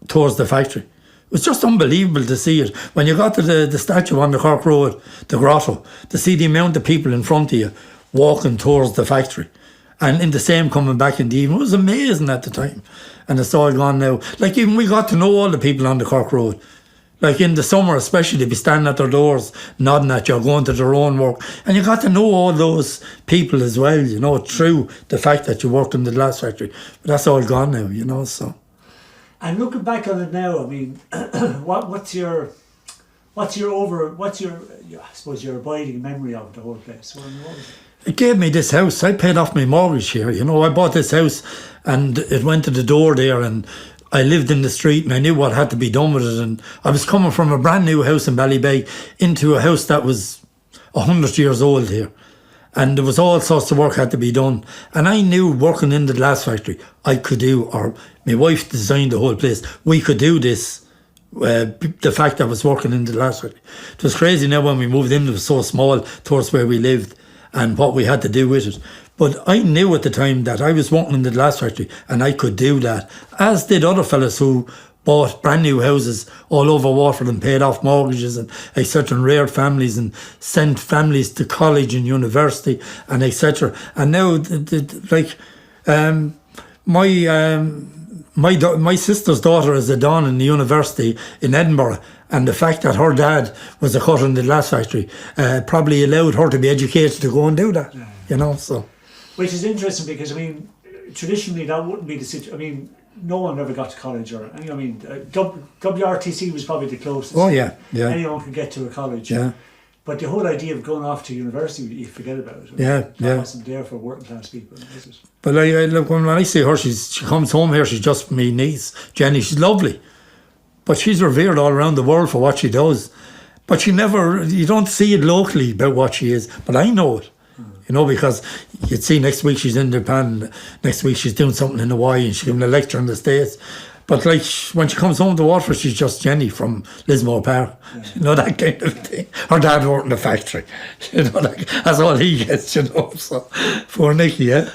towards the factory. It was just unbelievable to see it. When you got to the statue on the Cork Road, the grotto, to see the amount of people in front of you walking towards the factory, and in the same coming back in the evening, it was amazing at the time. And it's all gone now. Like, even we got to know all the people on the Cork Road. Like, in the summer especially, they'd be standing at their doors, nodding at you, going to their own work. And you got to know all those people as well, you know, through the fact that you worked in the glass factory. But that's all gone now, you know, so. And looking back on it now, I mean, what's your I suppose, your abiding memory of the whole place? What was it? It gave me this house. I paid off my mortgage here, you know. I bought this house and it went to the door there, and I lived in the street and I knew what had to be done with it. And I was coming from a brand new house in Ballybeg into a house that was 100 years old here. And there was all sorts of work had to be done. And I knew, working in the glass factory, I could do, or my wife designed the whole place, we could do this. The fact that I was working in the glass factory. It was crazy now when we moved in, it was so small towards where we lived and what we had to do with it. But I knew at the time that I was working in the glass factory and I could do that, as did other fellas who bought brand new houses all over Waterford and paid off mortgages and etc. and reared families and sent families to college and university and etc. And now, my sister's daughter is a Don in the university in Edinburgh, and the fact that her dad was a cutter in the glass factory probably allowed her to be educated to go and do that, you know, so. Which is interesting because, I mean, traditionally that wouldn't be the situation. I mean, no one ever got to college, or, I mean, WRTC was probably the closest. Oh, yeah. Anyone could get to a college. Yeah. But the whole idea of going off to university, you forget about it. That wasn't there for working class people. But look, when I see her, she comes home here, she's just my niece, Jenny. She's lovely. But she's revered all around the world for what she does. But you don't see it locally about what she is. But I know it. You know, because you'd see next week she's in Japan, next week she's doing something in Hawaii and she's giving a lecture in the States. But like, when she comes home to Waterford, she's just Jenny from Lismore Park. You know, that kind of thing. Her dad worked in the factory. You know, like, that's all he gets, you know. So, poor Nicky, yeah.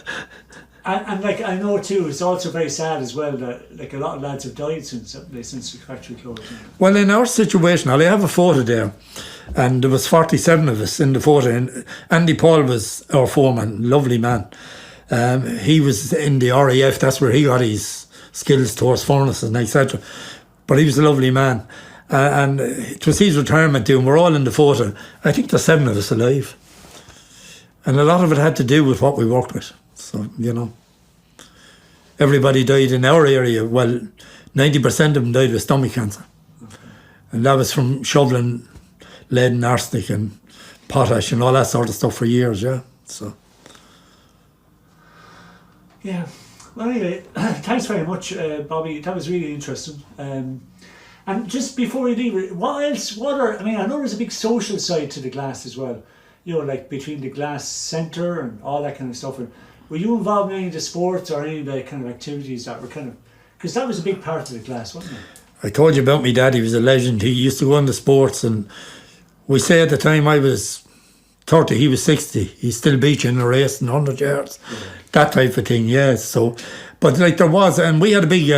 And like, I know too, it's also very sad as well that like a lot of lads have died since the factory closed. Well, in our situation, I have a photo there, and there was 47 of us in the photo, and Andy Paul was our foreman, lovely man. He was in the RAF, that's where he got his skills towards furnaces and etc. But he was a lovely man. And it was his retirement too, and we're all in the photo. I think there's 7 of us alive. And a lot of it had to do with what we worked with. So, you know, everybody died in our area. Well, 90% of them died with stomach cancer. And that was from shoveling lead and arsenic and potash and all that sort of stuff for years, yeah. So. Yeah. Well, anyway, thanks very much, Bobby. That was really interesting. And just before we leave, what else? I mean, I know there's a big social side to the glass as well. You know, like between the glass centre and all that kind of stuff. And were you involved in any of the sports or any of the kind of activities that were kind of... Because that was a big part of the glass, wasn't it? I told you about my dad. He was a legend. He used to go on the sports, and we say at the time I was 30, he was 60. He's still beat you in a race in 100 yards. Yeah. That type of thing, yeah. So, but like there was, and we had a big...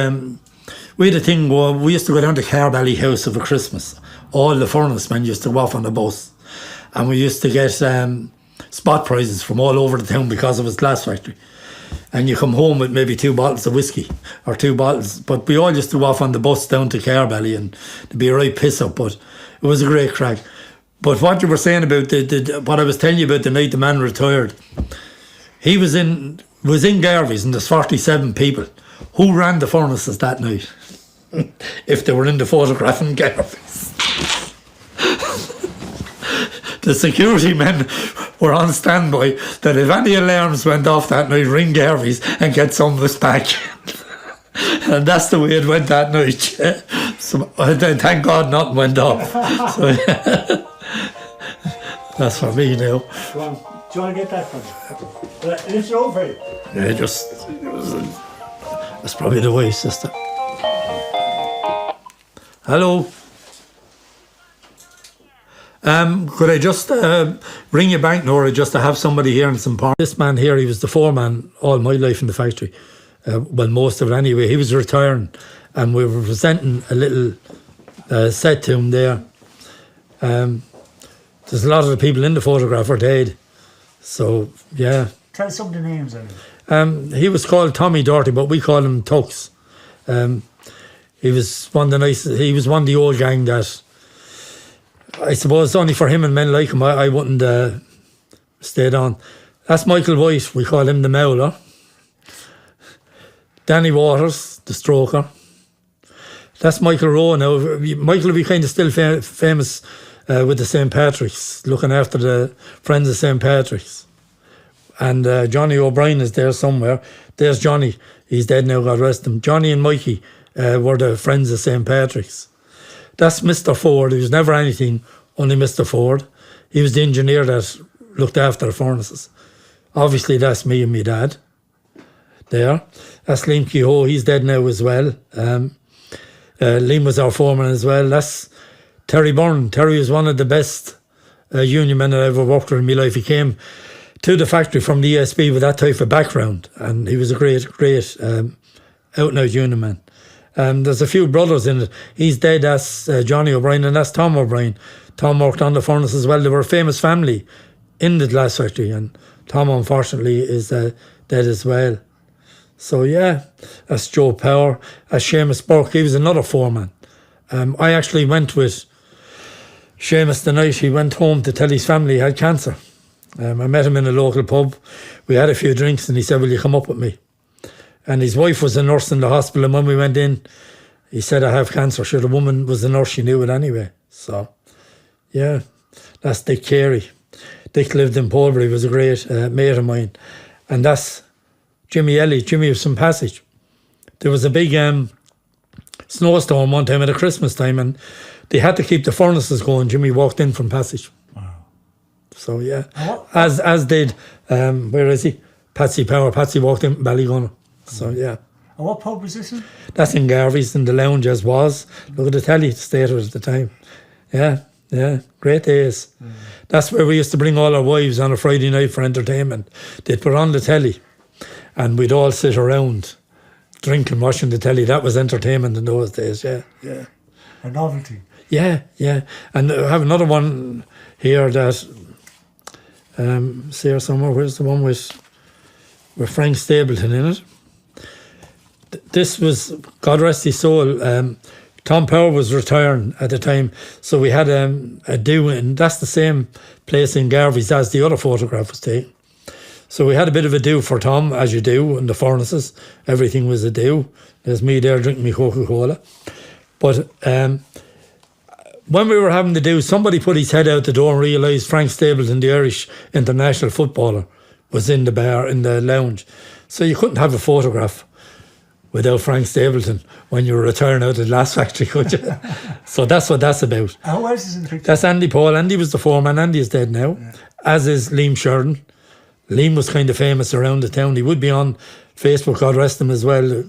we had a thing where we used to go down to Carvalley House over Christmas. All the furnace men used to go off on the bus. And we used to get spot prizes from all over the town because of his glass factory. And you come home with maybe 2 bottles of whiskey or 2 bottles. But we all used to go off on the bus down to Carvalley and to be a right piss up. But it was a great crack. But what you were saying about what I was telling you about the night the man retired, he was in Garvey's and there's 47 people. Who ran the furnaces that night? If they were in the photograph in Garvey's. The security men were on standby that if any alarms went off that night, ring Garvey's and get some of us back. And that's the way it went that night. Yeah. So thank God nothing went off. So, yeah. That's for me now. Do you want to get that from me? Lift it over you. Yeah, that's probably the way, sister. Hello. Could I just ring you back, Nora, just to have somebody here in some part? This man here, he was the foreman all my life in the factory. Well, most of it anyway. He was retiring, and we were presenting a little set to him there. There's a lot of the people in the photograph are dead. So, yeah. Tell us some of the names of it. He was called Tommy Doherty, but we call him Tux. He was one of the he was one of the old gang that, I suppose, only for him and men like him, I wouldn't stayed on. That's Michael White, we call him the Mauler. Danny Waters, the Stroker. That's Michael Rowe now. Michael will be kind of still famous with the St. Patrick's, looking after the Friends of St. Patrick's. And Johnny O'Brien is there somewhere. There's Johnny. He's dead now, God rest him. Johnny and Mikey were the Friends of St. Patrick's. That's Mr. Ford. He was never anything, only Mr. Ford. He was the engineer that looked after the furnaces. Obviously, that's me and my dad there. That's Liam Kehoe. He's dead now as well. Liam was our foreman as well. That's Terry Byrne. Terry was one of the best union men that I ever worked with in my life. He came to the factory from the ESB with that type of background, and he was a great out-and-out union man. There's a few brothers in it. He's dead. That's Johnny O'Brien, and that's Tom O'Brien. Tom worked on the furnace as well. They were a famous family in the glass factory, and Tom, unfortunately, is dead as well. So, yeah, that's Joe Power. That's Seamus Burke. He was another foreman. I actually went with Seamus the night he went home to tell his family he had cancer. I met him in a local pub. We had a few drinks, and he said, "Will you come up with me?" And his wife was a nurse in the hospital, and when we went in, he said, "I have cancer." Sure, the woman was a nurse, she knew it anyway. So, yeah, that's Dick Carey. Dick lived in Polbury, was a great mate of mine. And that's Jimmy Elliott. Jimmy was from Passage. There was a big snowstorm one time at a Christmas time, and they had to keep the furnaces going. Jimmy walked in from Passage. Wow. So, yeah. As did, where is he? Patsy Power. Patsy walked in from Ballygunner. So, yeah. And what pub was this in? That's in Garvey's, in the lounge as was. Look at the telly, the state of it at the time. Yeah, great days. That's where we used to bring all our wives on a Friday night for entertainment. They'd put on the telly, and we'd all sit around drinking, watching the telly. That was entertainment in those days, yeah. A novelty. Yeah. And I have another one here that, see here somewhere, where's the one with Frank Stapleton in it? This was, God rest his soul, Tom Power was retiring at the time, so we had a do, and that's the same place in Garvey's as the other photograph was taken. So we had a bit of a do for Tom, as you do, in the furnaces. Everything was a do. There's me there drinking my Coca-Cola. But when we were having the do, somebody put his head out the door and realised Frank Stapleton, the Irish international footballer, was in the bar, in the lounge. So you couldn't have a photograph without Frank Stapleton when you were retiring out of the glass factory, could you? So that's what that's about. Who else is in the picture? That's Andy Paul. Andy was the foreman. Andy is dead now, as is Liam Sheridan. Liam was kind of famous around the town. He would be on Facebook, God rest him, as well.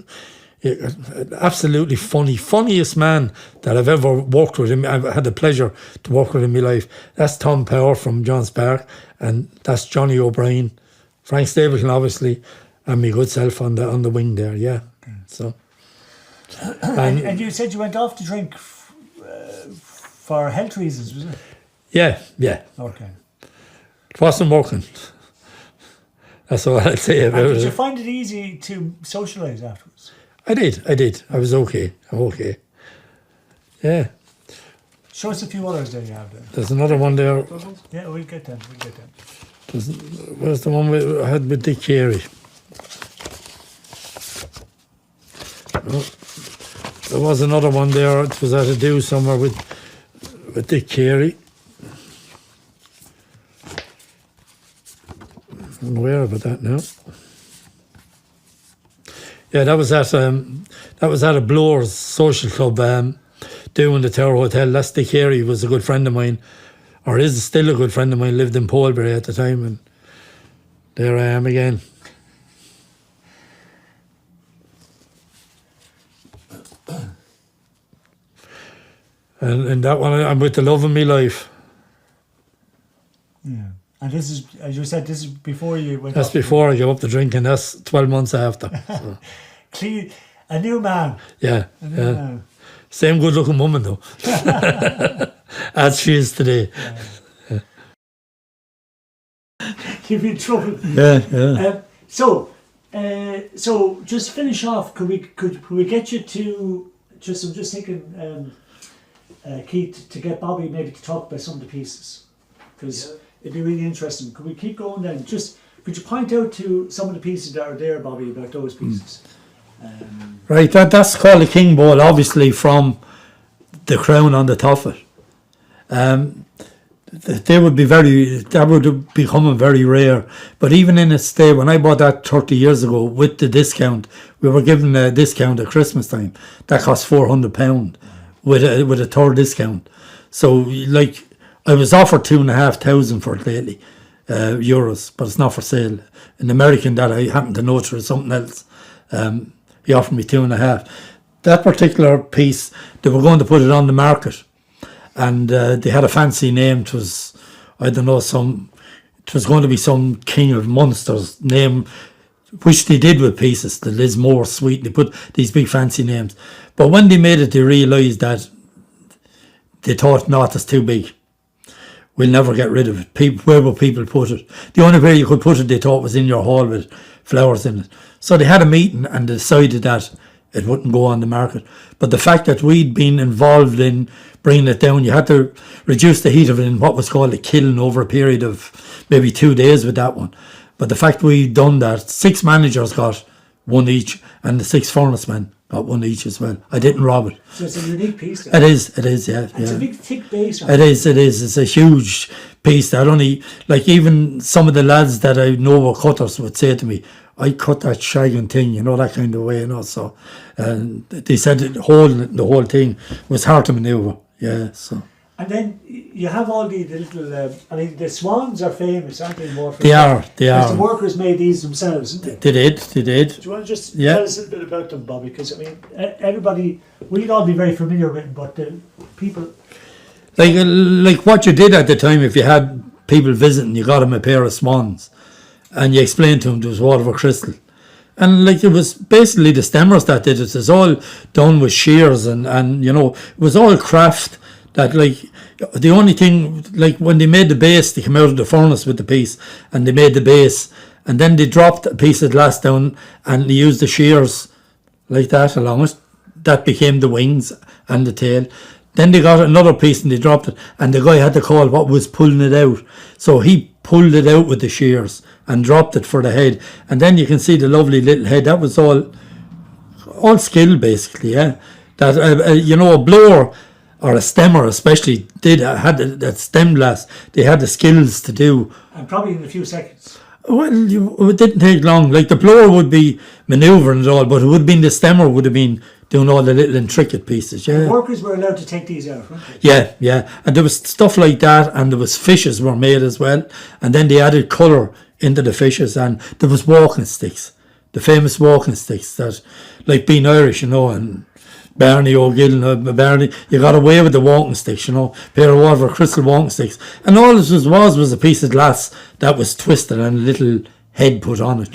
Absolutely funniest man that I've ever worked with him. I've had the pleasure to work with him in my life. That's Tom Power from John's Park, and that's Johnny O'Brien, Frank Stapleton, obviously, and my good self on the wing there. Yeah. So. And you said you went off to drink for health reasons, was it? Yeah. Okay. It wasn't working. That's all I'd say about it. Did you find it easy to socialise afterwards? I did. I was okay. I'm okay. Yeah. Show us a few others there you have there. There's another one there. Yeah, we'll get them. Where's the one I had with Dick Carey? Oh, there was another one there. It was at a do somewhere with Dick Carey. I'm aware about that now. Yeah, that was at a Blowers social club doing the Tower Hotel. That's Dick Carey, was a good friend of mine, or is still a good friend of mine, lived in Polbury at the time, and there I am again. And that one, I'm with the love of my life. Yeah. And this is, as you said, this is before you went. That's before I gave up the drinking. That's 12 months after. So. Clean, a new man. Yeah. A new man. Same good looking woman though. As she is today. Yeah. You've been trouble. Yeah. So just finish off. Could we get you to just? I'm just thinking, Keith, to get Bobby maybe to talk about some of the pieces, because it'd be really interesting. Could we keep going then? Just could you point out to some of the pieces that are there, Bobby, about those pieces? Right, that's called a king bowl, obviously from the crown on the top of it. That would be becoming very rare. But even in its day, when I bought that 30 years ago with the discount, we were given a discount at Christmas time. That cost £400 with a third discount. So like I was offered 2,500 for it lately, euros, but it's not for sale. An American that I happen to know through something else, he offered me 2,500. That particular piece, they were going to put it on the market, and they had a fancy name. It was, I don't know, it was going to be some King of Munster's name, which they did with pieces, the Lismore Suite. They put these big fancy names. But when they made it, they realised that they thought, no, it's too big. We'll never get rid of it. Where will people put it? The only way you could put it, they thought, was in your hall with flowers in it. So they had a meeting and decided that it wouldn't go on the market. But the fact that we'd been involved in bringing it down, you had to reduce the heat of it in what was called a kiln over a period of maybe 2 days with that one. But the fact we'd done that, 6 managers got one each, and the 6 furnace men got one each as well. I didn't rob it. So it's a unique piece then. It is, yeah. It's a big thick base. Right? It is. It's a huge piece that only, like even some of the lads that I know were cutters would say to me, I cut that shagging thing, that kind of way, So, and they said the whole thing was hard to manoeuvre, yeah, so. And then you have all the little, the swans are famous, aren't they, more? They are. Because the workers made these themselves, didn't they? They did. Do you want to just tell us a little bit about them, Bobby? Because, everybody, we'd all be very familiar with them, but the people... Like what you did at the time, if you had people visiting, you got them a pair of swans, and you explained to them there was Waterford crystal. And it was basically the stemmers that did it. It's all done with shears and it was all craft. That the only thing, when they made the base, they came out of the furnace with the piece and they made the base, and then they dropped a piece of glass down and they used the shears like that along it. That became the wings and the tail. Then they got another piece and they dropped it, and the guy had to call what was pulling it out. So he pulled it out with the shears and dropped it for the head. And then you can see the lovely little head. That was all skill basically, yeah. That a blower or a stemmer especially had that stem glass. They had the skills to do. And probably in a few seconds. Well, it didn't take long. Like the blower would be manoeuvring and all, but it would have been the stemmer would have been doing all the little intricate pieces. Yeah. The workers were allowed to take these out, weren't they? Yeah. And there was stuff like that, and there was fishes were made as well. And then they added colour into the fishes, and there was walking sticks, the famous walking sticks that, like being Irish, and Barney O'Gill, Barney, you got away with the walking sticks, pair of Waterford crystal walking sticks. And all it was a piece of glass that was twisted and a little head put on it,